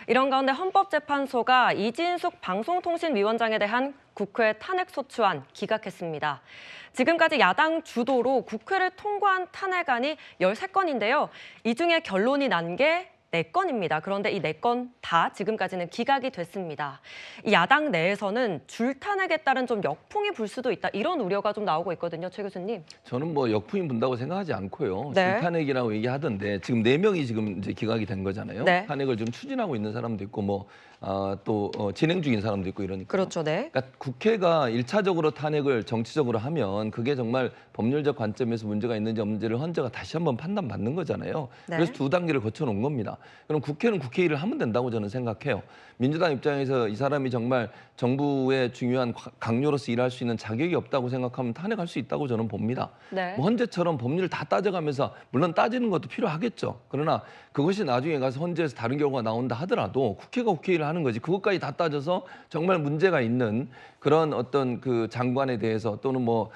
이런 가운데 헌법재판소가 이진숙 방송통신위원장에 대한 국회 탄핵소추안 기각했습니다. 지금까지 야당 주도로 국회를 통과한 탄핵안이 13건인데요. 이 중에 결론이 난 게 4건입니다. 그런데 이 4건 다 지금까지는 기각이 됐습니다. 이 야당 내에서는 줄탄핵에 따른 좀 역풍이 불 수도 있다. 이런 우려가 좀 나오고 있거든요. 최 교수님. 저는 뭐 역풍이 분다고 생각하지 않고요. 네. 줄탄핵이라고 얘기하던데 지금 4명이 지금 이제 기각이 된 거잖아요. 네. 탄핵을 좀 추진하고 있는 사람도 있고 뭐 또 진행 중인 사람도 있고 이러니까. 그렇죠. 네. 그러니까 국회가 1차적으로 탄핵을 정치적으로 하면 그게 정말 법률적 관점에서 문제가 있는지 없는지를 헌재가 다시 한번 판단받는 거잖아요. 네. 그래서 2단계를 거쳐놓은 겁니다. 그럼 국회는 국회 일을 하면 된다고 저는 생각해요. 민주당 입장에서 이 사람이 정말 정부의 중요한 강요로서 일할 수 있는 자격이 없다고 생각하면 탄핵할 수 있다고 저는 봅니다. 네. 뭐 헌재처럼 법률을 다 따져가면서 물론 따지는 것도 필요하겠죠. 그러나 그것이 나중에 가서 헌재에서 다른 결과가 나온다 하더라도 국회가 국회 일을 하는 거지 그것까지 다 따져서 정말 문제가 있는 그런 어떤 그 장관에 대해서 또는 뭐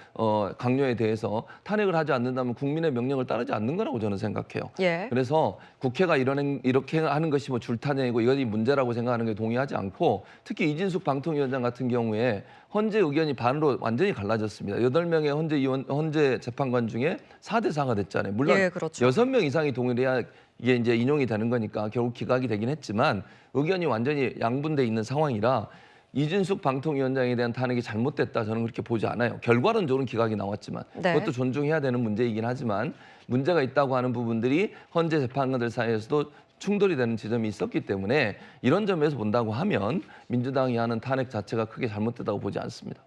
강요에 대해서 탄핵을 하지 않는다면 국민의 명령을 따르지 않는 거라고 저는 생각해요. 예. 그래서 국회가 이렇게 하는 것이 뭐 줄탄핵이고 이것이 문제라고 생각하는 게 동의하지 않고 특히 이진숙 방통위원장 같은 경우에 헌재 의견이 반으로 완전히 갈라졌습니다. 8명의 헌재 재판관 중에 4대4가 됐잖아요. 물론 예, 그렇죠. 6명 이상이 동의를 해야 이게 이제 인용이 되는 거니까 결국 기각이 되긴 했지만 의견이 완전히 양분돼 있는 상황이라 이진숙 방통위원장에 대한 탄핵이 잘못됐다 저는 그렇게 보지 않아요. 결과론적으로는 기각이 나왔지만 네. 그것도 존중해야 되는 문제이긴 하지만 문제가 있다고 하는 부분들이 헌재 재판관들 사이에서도 충돌이 되는 지점이 있었기 때문에 이런 점에서 본다고 하면 민주당이 하는 탄핵 자체가 크게 잘못됐다고 보지 않습니다.